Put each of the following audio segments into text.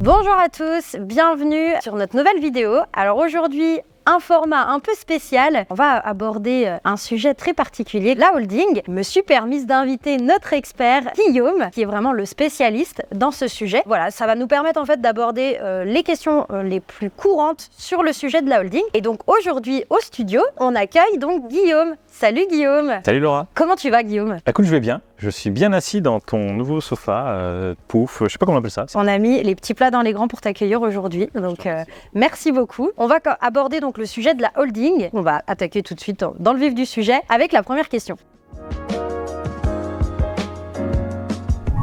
Bonjour à tous, bienvenue sur notre nouvelle vidéo. Alors aujourd'hui, un format un peu spécial. On va aborder un sujet très particulier, la holding. Je me suis permise d'inviter notre expert Guillaume, qui est vraiment le spécialiste dans ce sujet. Voilà, ça va nous permettre en fait d'aborder les questions les plus courantes sur le sujet de la holding. Et donc aujourd'hui au studio, on accueille donc Guillaume. Salut Guillaume. Salut Laura. Comment tu vas Guillaume? Écoute, je vais bien. Je suis bien assis dans ton nouveau sofa, pouf, je sais pas comment on appelle ça. On a mis les petits plats dans les grands pour t'accueillir aujourd'hui, donc merci beaucoup. On va aborder donc le sujet de la holding. On va attaquer tout de suite dans le vif du sujet avec la première question.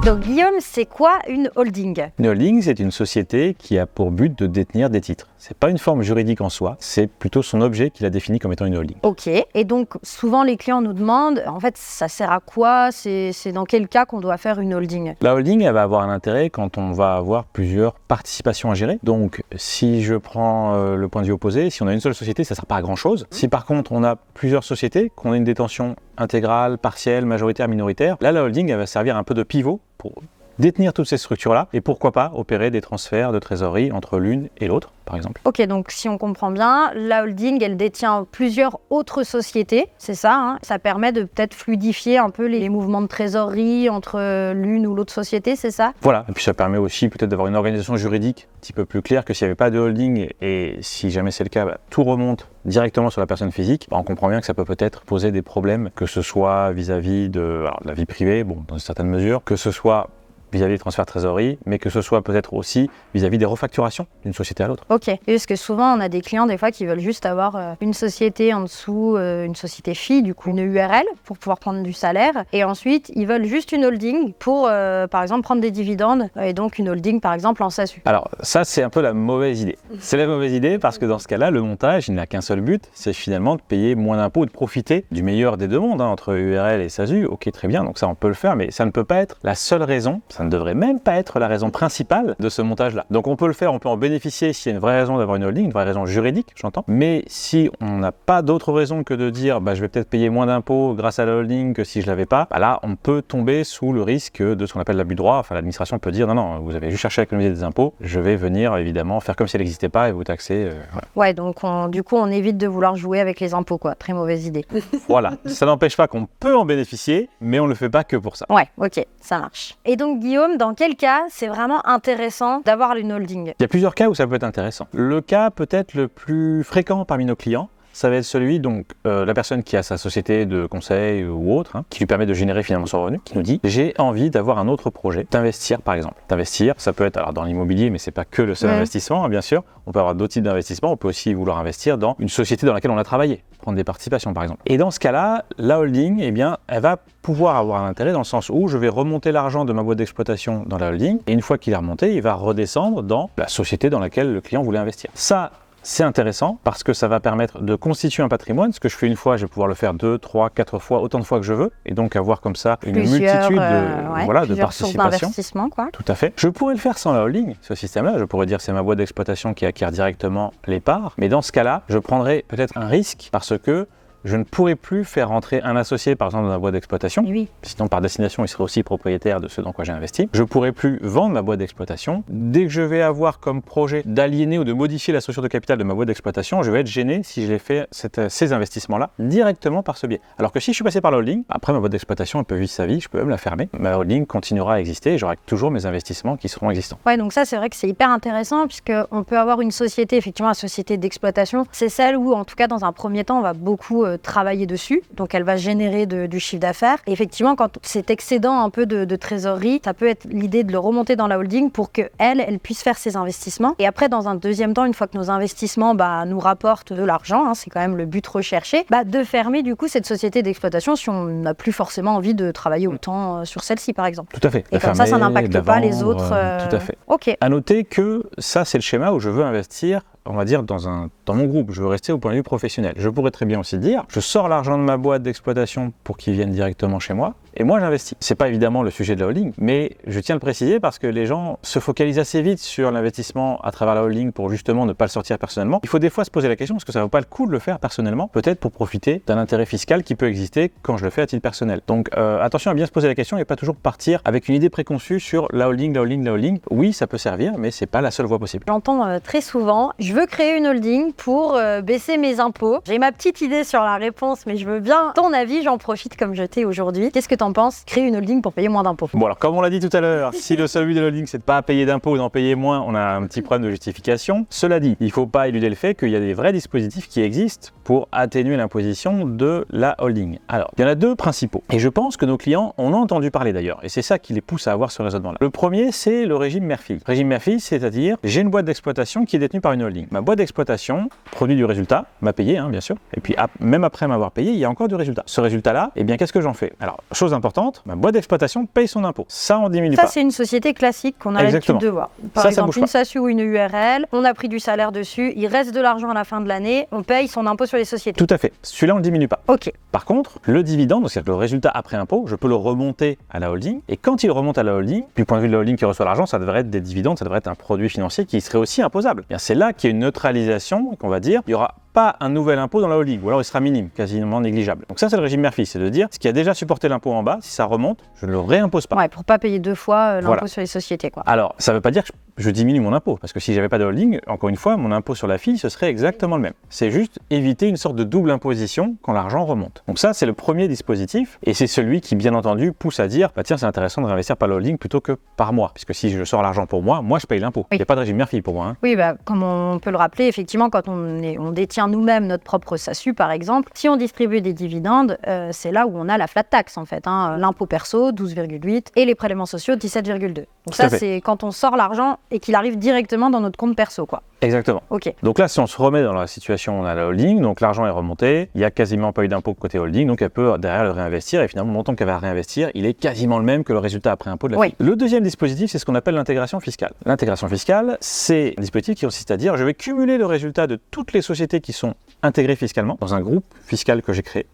Donc Guillaume, c'est quoi une holding? Une holding, c'est une société qui a pour but de détenir des titres. C'est pas une forme juridique en soi, c'est plutôt son objet qu'il a défini comme étant une holding. Ok, et donc souvent les clients nous demandent, en fait ça sert à quoi? C'est dans quel cas qu'on doit faire une holding? La holding, elle va avoir un intérêt quand on va avoir plusieurs participations à gérer. Donc si je prends le point de vue opposé, si on a une seule société, ça sert pas à grand chose. Si par contre on a plusieurs sociétés, qu'on a une détention intégrale, partielle, majoritaire, minoritaire, là la holding elle va servir un peu de pivot pour détenir toutes ces structures-là et pourquoi pas opérer des transferts de trésorerie entre l'une et l'autre, par exemple. Ok, donc si on comprend bien, la holding, elle détient plusieurs autres sociétés, c'est ça, hein. Ça permet de peut-être fluidifier un peu les mouvements de trésorerie entre l'une ou l'autre société, c'est ça? Voilà, et puis ça permet aussi peut-être d'avoir une organisation juridique un petit peu plus claire que s'il n'y avait pas de holding et si jamais c'est le cas, tout remonte directement sur la personne physique, on comprend bien que ça peut peut-être poser des problèmes, que ce soit vis-à-vis de la vie privée, bon, dans une certaine mesure, que ce soit vis-à-vis des transferts de trésorerie, mais que ce soit peut-être aussi vis-à-vis des refacturations d'une société à l'autre. Ok, et parce que souvent on a des clients des fois qui veulent juste avoir une société en dessous, une société fille, du coup une URL pour pouvoir prendre du salaire, et ensuite ils veulent juste une holding pour par exemple prendre des dividendes, et donc une holding par exemple en SASU. Alors ça c'est un peu la mauvaise idée. C'est la mauvaise idée parce que dans ce cas-là, le montage il n'a qu'un seul but, c'est finalement de payer moins d'impôts et de profiter du meilleur des deux mondes, hein, entre URL et SASU. Ok, très bien, donc ça on peut le faire, mais ça ne peut pas être la seule raison, ça ne devrait même pas être la raison principale de ce montage-là. Donc on peut le faire, on peut en bénéficier s'il y a une vraie raison d'avoir une holding, une vraie raison juridique, j'entends. Mais si on n'a pas d'autre raison que de dire je vais peut-être payer moins d'impôts grâce à la holding que si je l'avais pas, là on peut tomber sous le risque de ce qu'on appelle l'abus de droit. Enfin l'administration peut dire non, vous avez juste cherché à économiser des impôts, je vais venir évidemment faire comme si elle n'existait pas et vous taxer. Voilà. Ouais, donc du coup on évite de vouloir jouer avec les impôts quoi, très mauvaise idée. Voilà, ça n'empêche pas qu'on peut en bénéficier, mais on ne le fait pas que pour ça. Ouais, ok, ça marche. Et donc Guillaume, dans quel cas c'est vraiment intéressant d'avoir une holding? Il y a plusieurs cas où ça peut être intéressant. Le cas peut-être le plus fréquent parmi nos clients, ça va être celui, donc la personne qui a sa société de conseil ou autre, qui lui permet de générer finalement son revenu, qui nous dit j'ai envie d'avoir un autre projet, d'investir par exemple. D'investir, ça peut être alors dans l'immobilier, mais c'est pas que le seul investissement, bien sûr. On peut avoir d'autres types d'investissements, on peut aussi vouloir investir dans une société dans laquelle on a travaillé, prendre des participations par exemple. Et dans ce cas-là, la holding, eh bien, elle va pouvoir avoir un intérêt dans le sens où je vais remonter l'argent de ma boîte d'exploitation dans la holding, et une fois qu'il est remonté, il va redescendre dans la société dans laquelle le client voulait investir. Ça, c'est intéressant parce que ça va permettre de constituer un patrimoine. Ce que je fais une fois, je vais pouvoir le faire 2, 3, 4 fois, autant de fois que je veux. Et donc avoir comme ça une multitude de participations. Quoi. Tout à fait. Je pourrais le faire sans la holding, ce système-là. Je pourrais dire c'est ma boîte d'exploitation qui acquiert directement les parts. Mais dans ce cas-là, je prendrais peut-être un risque parce que je ne pourrais plus faire rentrer un associé, par exemple, dans ma boîte d'exploitation. Oui. Sinon, par destination, il serait aussi propriétaire de ce dans quoi j'ai investi. Je ne pourrais plus vendre ma boîte d'exploitation. Dès que je vais avoir comme projet d'aliéner ou de modifier la structure de capital de ma boîte d'exploitation, je vais être gêné si j'ai fait ces investissements-là directement par ce biais. Alors que si je suis passé par la holding, après ma boîte d'exploitation, elle peut vivre sa vie, je peux même la fermer. Ma holding continuera à exister et j'aurai toujours mes investissements qui seront existants. Ouais, donc ça, c'est vrai que c'est hyper intéressant puisqu'on peut avoir une société, effectivement, la société d'exploitation. C'est celle où, en tout cas, dans un premier temps, on va beaucoup travailler dessus, donc elle va générer du chiffre d'affaires. Et effectivement, quand cet excédent un peu de trésorerie, ça peut être l'idée de le remonter dans la holding pour qu'elle puisse faire ses investissements. Et après, dans un deuxième temps, une fois que nos investissements nous rapportent de l'argent, c'est quand même le but recherché, de fermer du coup cette société d'exploitation si on n'a plus forcément envie de travailler autant sur celle-ci, par exemple. Tout à fait. Et comme ça n'impacte pas les autres. Tout à fait. Ok. À noter que ça, c'est le schéma où je veux investir, on va dire, dans mon groupe. Je veux rester au point de vue professionnel. Je pourrais très bien aussi dire, je sors l'argent de ma boîte d'exploitation pour qu'il vienne directement chez moi, et moi j'investis. C'est pas évidemment le sujet de la holding, mais je tiens à le préciser parce que les gens se focalisent assez vite sur l'investissement à travers la holding pour justement ne pas le sortir personnellement. Il faut des fois se poser la question, est-ce que ça vaut pas le coup de le faire personnellement, peut-être pour profiter d'un intérêt fiscal qui peut exister quand je le fais à titre personnel. Donc attention à bien se poser la question et pas toujours partir avec une idée préconçue sur la holding, la holding, la holding. Oui, ça peut servir, mais c'est pas la seule voie possible. J'entends très souvent, je veux créer une holding pour baisser mes impôts. J'ai ma petite idée sur la réponse, mais je veux bien ton avis, j'en profite comme je t'ai aujourd'hui. Qu'est-ce que t'en penses? Créer une holding pour payer moins d'impôts? Bon alors comme on l'a dit tout à l'heure, si le seul but de la holding c'est de pas payer d'impôts ou d'en payer moins, on a un petit problème de justification. Cela dit, il ne faut pas éluder le fait qu'il y a des vrais dispositifs qui existent pour atténuer l'imposition de la holding. Alors, il y en a deux principaux. Et je pense que nos clients en ont entendu parler d'ailleurs. Et c'est ça qui les pousse à avoir ce raisonnement-là. Le premier, c'est le régime mère-fille. Régime mère-fille, c'est-à-dire, j'ai une boîte d'exploitation qui est détenue par une holding. Ma boîte d'exploitation produit du résultat, m'a payé, bien sûr. Et puis, même après m'avoir payé, il y a encore du résultat. Ce résultat-là, eh bien, qu'est-ce que j'en fais? Alors, chose importante, ma boîte d'exploitation paye son impôt. Ça, on diminue pas. Ça, c'est une société classique qu'on a l'habitude de voir. Par exemple, une SASU ou une URL, on a pris du salaire dessus, il reste de l'argent à la fin de l'année, on paye son impôt sur les sociétés. Tout à fait. Celui-là, on ne le diminue pas. Ok. Par contre, le dividende, c'est-à-dire le résultat après impôt, je peux le remonter à la holding. Et quand il remonte à la holding, du point de vue de la holding qui reçoit l'argent, ça devrait être des dividendes, ça devrait être un produit financier qui serait aussi imposable. Bien, c'est là qu'il y a une neutralisation, qu'on va dire, il y aura pas un nouvel impôt dans la holding, ou alors il sera minime, quasiment négligeable. Donc ça, c'est le régime mère-fille, c'est de dire, ce qui a déjà supporté l'impôt en bas, si ça remonte, je ne le réimpose pas. Ouais, pour pas payer deux fois l'impôt sur les sociétés, quoi. Alors, ça ne veut pas dire que je diminue mon impôt, parce que si j'avais pas de holding, encore une fois, mon impôt sur la fille, ce serait exactement le même. C'est juste éviter une sorte de double imposition quand l'argent remonte. Donc ça, c'est le premier dispositif, et c'est celui qui, bien entendu, pousse à dire, bah tiens, c'est intéressant de réinvestir par la holding plutôt que par moi, puisque si je sors l'argent pour moi, je paye l'impôt. Il n'y a pas de régime mère-fille pour moi. Oui, comme on peut le rappeler, effectivement, quand on détient nous-mêmes notre propre SASU, par exemple, si on distribue des dividendes, c'est là où on a la flat tax, en fait. L'impôt perso, 12,8, et les prélèvements sociaux, 17,2. Donc ça, c'est quand on sort l'argent et qu'il arrive directement dans notre compte perso, quoi. Exactement. Ok. Donc là, si on se remet dans la situation où on a la holding, donc l'argent est remonté, il n'y a quasiment pas eu d'impôt côté holding, donc elle peut derrière le réinvestir, et finalement, le montant qu'elle va réinvestir, il est quasiment le même que le résultat après impôt de la fille. Le deuxième dispositif, c'est ce qu'on appelle l'intégration fiscale. L'intégration fiscale, c'est un dispositif qui consiste à dire, je vais cumuler le résultat de toutes les sociétés qui sont intégrées fiscalement dans un groupe fiscal que j'ai créé.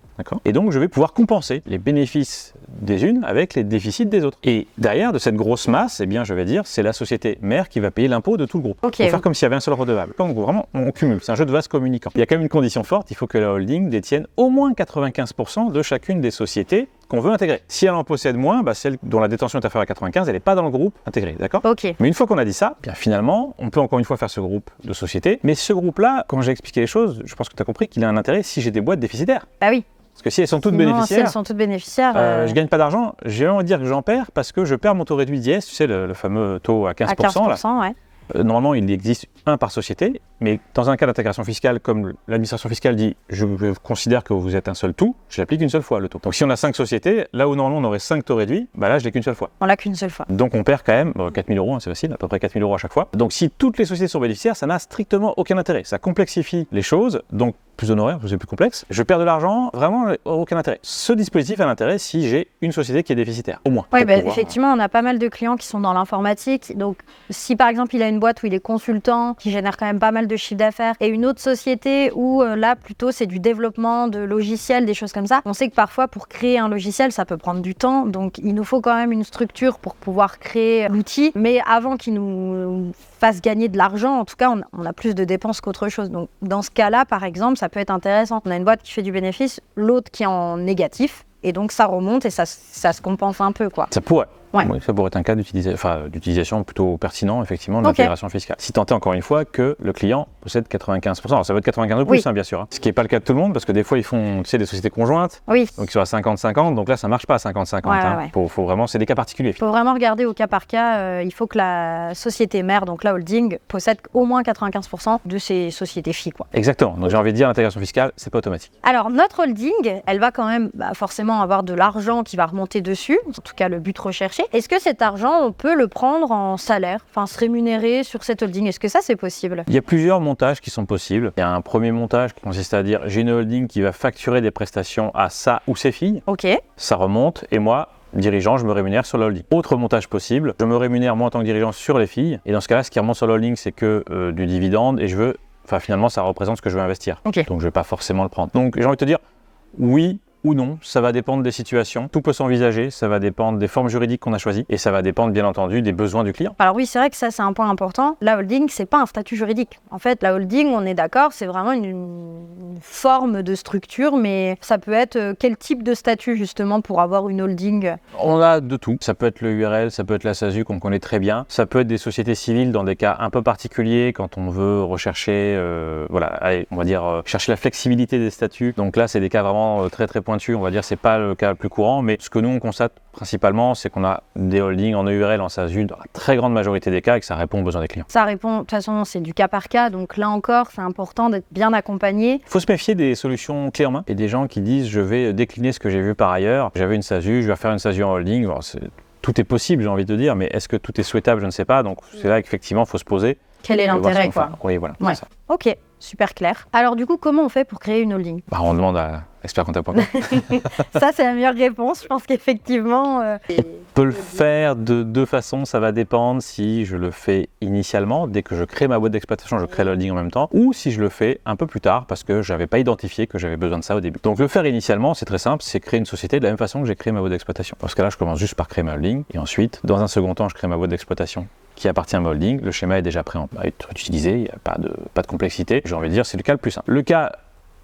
Et donc, je vais pouvoir compenser les bénéfices des unes avec les déficits des autres. Et derrière de cette grosse masse, eh bien, je vais dire, c'est la société mère qui va payer l'impôt de tout le groupe. Pour faire comme s'il y avait un seul redevable. Donc, vraiment, on cumule. C'est un jeu de vase communicant. Il y a quand même une condition forte, il faut que la holding détienne au moins 95% de chacune des sociétés qu'on veut intégrer. Si elle en possède moins, celle dont la détention est inférieure à 95, elle n'est pas dans le groupe intégré, d'accord? Mais une fois qu'on a dit ça, bien finalement, on peut encore une fois faire ce groupe de sociétés. Mais ce groupe-là, quand j'ai expliqué les choses, je pense que tu as compris qu'il a un intérêt si j'ai des boîtes déficitaires. Bah oui. Parce que si elles sont toutes bénéficiaires, si elles sont toutes bénéficiaires, je gagne pas d'argent. J'ai envie de dire que j'en perds parce que je perds mon taux réduit d'IS, tu sais, le fameux taux à 15%. À 15%, là. Ouais. Normalement, il existe un par société, mais dans un cas d'intégration fiscale, comme l'administration fiscale dit, je considère que vous êtes un seul tout, je l'applique une seule fois le taux. Donc si on a 5 sociétés, là où normalement on aurait 5 taux réduits, là je l'ai qu'une seule fois. On l'a qu'une seule fois. Donc on perd quand même 4 000 euros, c'est facile, à peu près 4 000 euros à chaque fois. Donc si toutes les sociétés sont bénéficiaires, ça n'a strictement aucun intérêt. Ça complexifie les choses, donc plus d'honoraires, c'est plus complexe. Je perds de l'argent, vraiment aucun intérêt. Ce dispositif a l'intérêt si j'ai une société qui est déficitaire, au moins. Oui, effectivement, on a pas mal de clients qui sont dans l'informatique. Donc si par exemple il a une boîte où il est consultant, qui génère quand même pas mal de chiffre d'affaires, et une autre société où là plutôt c'est du développement de logiciels, des choses comme ça, on sait que parfois pour créer un logiciel ça peut prendre du temps, donc il nous faut quand même une structure pour pouvoir créer l'outil, mais avant qu'il nous fasse gagner de l'argent, en tout cas on a plus de dépenses qu'autre chose. Donc dans ce cas-là par exemple ça peut être intéressant. On a une boîte qui fait du bénéfice, l'autre qui est en négatif, et donc ça remonte et ça se compense un peu, quoi. Ça pourrait. Ouais. Oui, ça pourrait être un cas d'utilisation plutôt pertinent, effectivement, de l'intégration fiscale. Si tant est encore une fois que le client possède 95%. Alors ça va être 95 de plus, bien sûr. Ce qui n'est pas le cas de tout le monde, parce que des fois ils font des sociétés conjointes. Oui. Donc ils sont à 50-50, donc là ça ne marche pas à 50-50. Faut vraiment, c'est des cas particuliers. Il faut vraiment regarder au cas par cas. Il faut que la société mère, donc la holding, possède au moins 95% de ces sociétés filles, quoi. Exactement. Donc j'ai envie de dire, l'intégration fiscale, c'est pas automatique. Alors notre holding, elle va quand même forcément avoir de l'argent qui va remonter dessus, en tout cas le but recherché. Est-ce que cet argent, on peut le prendre en salaire, enfin se rémunérer sur cette holding? Est-ce que ça, c'est possible? Il y a plusieurs montages qui sont possibles. Il y a un premier montage qui consiste à dire, j'ai une holding qui va facturer des prestations à ça ou ses filles. Ok. Ça remonte et moi, dirigeant, je me rémunère sur la holding. Autre montage possible, je me rémunère moi en tant que dirigeant sur les filles. Et dans ce cas-là, ce qui remonte sur la holding, c'est que du dividende et finalement, ça représente ce que je veux investir. Okay. Donc je ne vais pas forcément le prendre. Donc j'ai envie de te dire, oui, ou non, ça va dépendre des situations. Tout peut s'envisager, ça va dépendre des formes juridiques qu'on a choisies et ça va dépendre bien entendu des besoins du client. Alors oui, c'est vrai que ça c'est un point important. La holding, c'est pas un statut juridique. En fait, la holding, on est d'accord, c'est vraiment une forme de structure, mais ça peut être quel type de statut justement pour avoir une holding? On a de tout. Ça peut être le URL, ça peut être la SASU qu'on connaît très bien. Ça peut être des sociétés civiles dans des cas un peu particuliers quand on veut rechercher, on va dire chercher la flexibilité des statuts. Donc là, c'est des cas vraiment très très pointus. On va dire c'est pas le cas le plus courant, mais ce que nous on constate principalement, c'est qu'on a des holdings en EURL, en SASU dans la très grande majorité des cas et que ça répond aux besoins des clients. Ça répond, de toute façon, c'est du cas par cas. Donc là encore, c'est important d'être bien accompagné. Il faut se méfier des solutions clés en main et des gens qui disent je vais décliner ce que j'ai vu par ailleurs. J'avais une SASU, je vais faire une SASU en holding. Alors, tout est possible, j'ai envie de dire, mais est-ce que tout est souhaitable? Je ne sais pas. Donc c'est là qu'effectivement, il faut se poser. Quel est l'intérêt, quoi? Oui, voilà. Ouais. Ça. Ok, super clair. Alors du coup, comment on fait pour créer une holding? On demande à expertcomptable.com. Ça, c'est la meilleure réponse. Je pense qu'effectivement... On peut le faire de deux façons. Ça va dépendre si je le fais initialement, dès que je crée ma boîte d'exploitation, je crée la holding en même temps, ou si je le fais un peu plus tard parce que je n'avais pas identifié que j'avais besoin de ça au début. Donc le faire initialement, c'est très simple, c'est créer une société de la même façon que j'ai créé ma boîte d'exploitation. Parce que là, je commence juste par créer ma holding et ensuite, dans un second temps, je crée ma boîte d'exploitation qui appartient à ma holding. Le schéma est déjà prêt à être utilisé, il n'y a pas de complexité. J'ai envie de dire, c'est le cas le plus simple. Le cas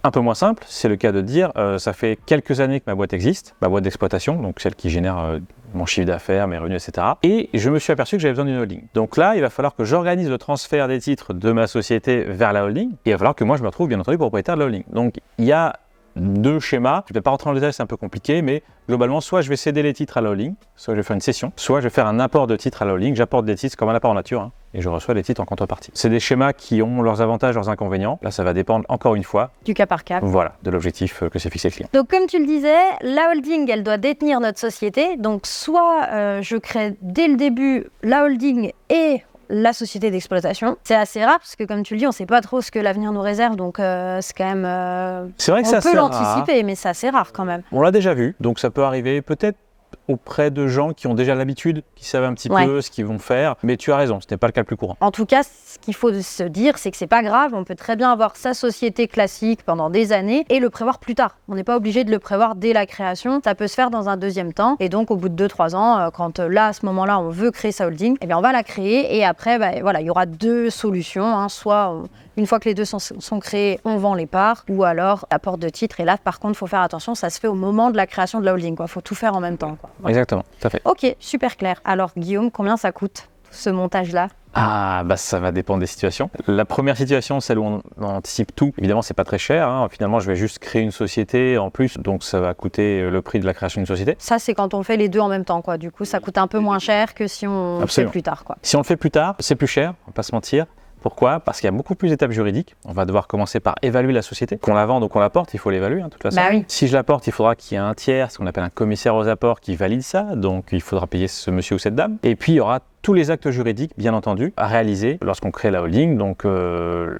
un peu moins simple, c'est le cas de dire ça fait quelques années que ma boîte existe, ma boîte d'exploitation, donc celle qui génère mon chiffre d'affaires, mes revenus, etc. Et je me suis aperçu que j'avais besoin d'une holding. Donc là, il va falloir que j'organise le transfert des titres de ma société vers la holding. Et il va falloir que moi, je me retrouve bien entendu propriétaire de la holding. Donc il y a deux schémas. Je ne vais pas rentrer dans le détail, c'est un peu compliqué, mais globalement, soit je vais céder les titres à la holding, soit je vais faire une cession, soit je vais faire un apport de titres à la holding. J'apporte des titres comme un apport en nature, et je reçois les titres en contrepartie. C'est des schémas qui ont leurs avantages, leurs inconvénients. Là, ça va dépendre encore une fois du cas par cas. Voilà, de l'objectif que s'est fixé le client. Donc, comme tu le disais, la holding, elle doit détenir notre société. Donc, soit je crée dès le début la holding et la société d'exploitation. C'est assez rare parce que, comme tu le dis, on ne sait pas trop ce que l'avenir nous réserve. Donc, c'est quand même... c'est vrai que on peut l'anticiper, mais c'est assez rare quand même. On l'a déjà vu, donc ça peut arriver peut-être auprès de gens qui ont déjà l'habitude, qui savent un petit peu ce qu'ils vont faire. Mais tu as raison, ce n'est pas le cas le plus courant. En tout cas, ce qu'il faut se dire, c'est que c'est pas grave. On peut très bien avoir sa société classique pendant des années et le prévoir plus tard. On n'est pas obligé de le prévoir dès la création. Ça peut se faire dans un deuxième temps. Et donc, au bout de 2-3 ans, quand là, à ce moment-là, on veut créer sa holding, eh bien, on va la créer. Et après, il y aura deux solutions. Soit une fois que les deux sont créés, on vend les parts, ou alors apport de titres. Et là, par contre, il faut faire attention, ça se fait au moment de la création de la holding. Il faut tout faire en même temps. Voilà. Exactement, tout à fait. Ok, super clair. Alors, Guillaume, combien ça coûte, ce montage-là? Ça va dépendre des situations. La première situation, celle où on anticipe tout, évidemment, c'est pas très cher. Finalement, je vais juste créer une société en plus, donc ça va coûter le prix de la création d'une société. Ça, c'est quand on fait les deux en même temps, quoi. Du coup, ça coûte un peu moins cher que si on le fait plus tard, quoi. Si on le fait plus tard, c'est plus cher, on va pas se mentir. Pourquoi? Parce qu'il y a beaucoup plus d'étapes juridiques. On va devoir commencer par évaluer la société. Qu'on la vende ou qu'on la porte, il faut l'évaluer, de toute façon. Bah oui. Si je la porte, il faudra qu'il y ait un tiers, ce qu'on appelle un commissaire aux apports, qui valide ça. Donc, il faudra payer ce monsieur ou cette dame. Et puis, il y aura tous les actes juridiques, bien entendu, à réaliser lorsqu'on crée la holding. Donc,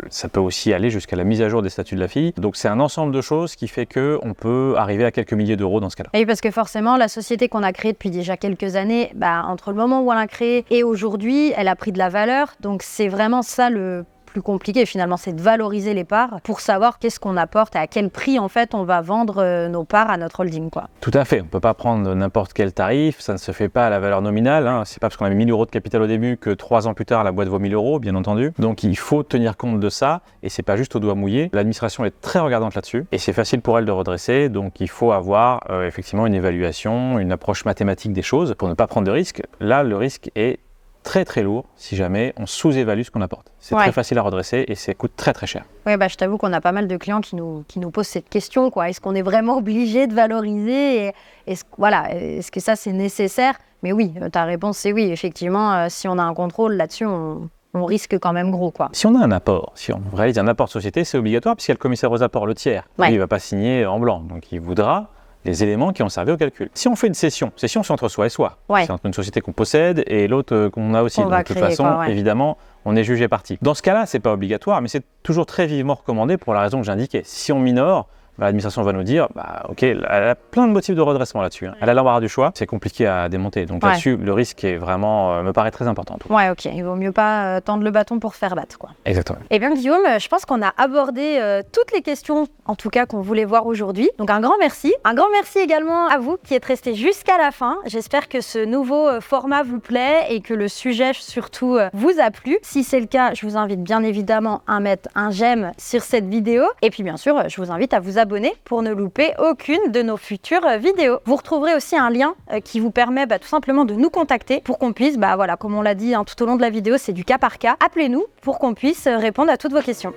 ça peut aussi aller jusqu'à la mise à jour des statuts de la fille. Donc, c'est un ensemble de choses qui fait qu'on peut arriver à quelques milliers d'euros dans ce cas-là. Oui, parce que forcément, la société qu'on a créée depuis déjà quelques années, entre le moment où on l'a créée et aujourd'hui, elle a pris de la valeur. Donc, c'est vraiment ça le plus compliqué finalement, c'est de valoriser les parts pour savoir qu'est-ce qu'on apporte et à quel prix en fait on va vendre nos parts à notre holding, quoi. Tout à fait, on ne peut pas prendre n'importe quel tarif, ça ne se fait pas à la valeur nominale, c'est pas parce qu'on a mis 1000 euros de capital au début que 3 ans plus tard la boîte vaut 1000 euros, bien entendu. Donc il faut tenir compte de ça et c'est pas juste au doigt mouillé. L'administration est très regardante là-dessus et c'est facile pour elle de redresser, donc il faut avoir effectivement une évaluation, une approche mathématique des choses pour ne pas prendre de risques. Là, le risque est très très lourd si jamais on sous-évalue ce qu'on apporte. C'est très facile à redresser et ça coûte très très cher. Oui, je t'avoue qu'on a pas mal de clients qui nous posent cette question, quoi. Est-ce qu'on est vraiment obligé de valoriser est-ce que ça c'est nécessaire? Mais oui, ta réponse c'est oui. Effectivement, si on a un contrôle là-dessus, on risque quand même gros, quoi. Si on a un apport, si on réalise un apport de société, c'est obligatoire puisqu'il y a le commissaire aux apports, le tiers. Lui, il ne va pas signer en blanc, donc il voudra les éléments qui ont servi au calcul. Si on fait une cession c'est entre soi et soi. C'est entre une société qu'on possède et l'autre qu'on a aussi. Donc, de toute façon, évidemment, on est jugé partie. Dans ce cas-là, c'est pas obligatoire, mais c'est toujours très vivement recommandé pour la raison que j'indiquais. Si on minore, l'administration va nous dire, ok, elle a plein de motifs de redressement là-dessus. Elle a l'embarras du choix, c'est compliqué à démonter. Donc là-dessus, le risque est vraiment, me paraît très important. Ouais, ok, il vaut mieux pas tendre le bâton pour faire battre, quoi. Exactement. Eh bien, Guillaume, je pense qu'on a abordé toutes les questions, en tout cas, qu'on voulait voir aujourd'hui. Donc, un grand merci. Un grand merci également à vous qui êtes restés jusqu'à la fin. J'espère que ce nouveau format vous plaît et que le sujet, surtout, vous a plu. Si c'est le cas, je vous invite bien évidemment à mettre un j'aime sur cette vidéo. Et puis, bien sûr, je vous invite à vous abonner pour ne louper aucune de nos futures vidéos. Vous retrouverez aussi un lien qui vous permet tout simplement de nous contacter pour qu'on puisse, comme on l'a dit tout au long de la vidéo, c'est du cas par cas. Appelez-nous pour qu'on puisse répondre à toutes vos questions.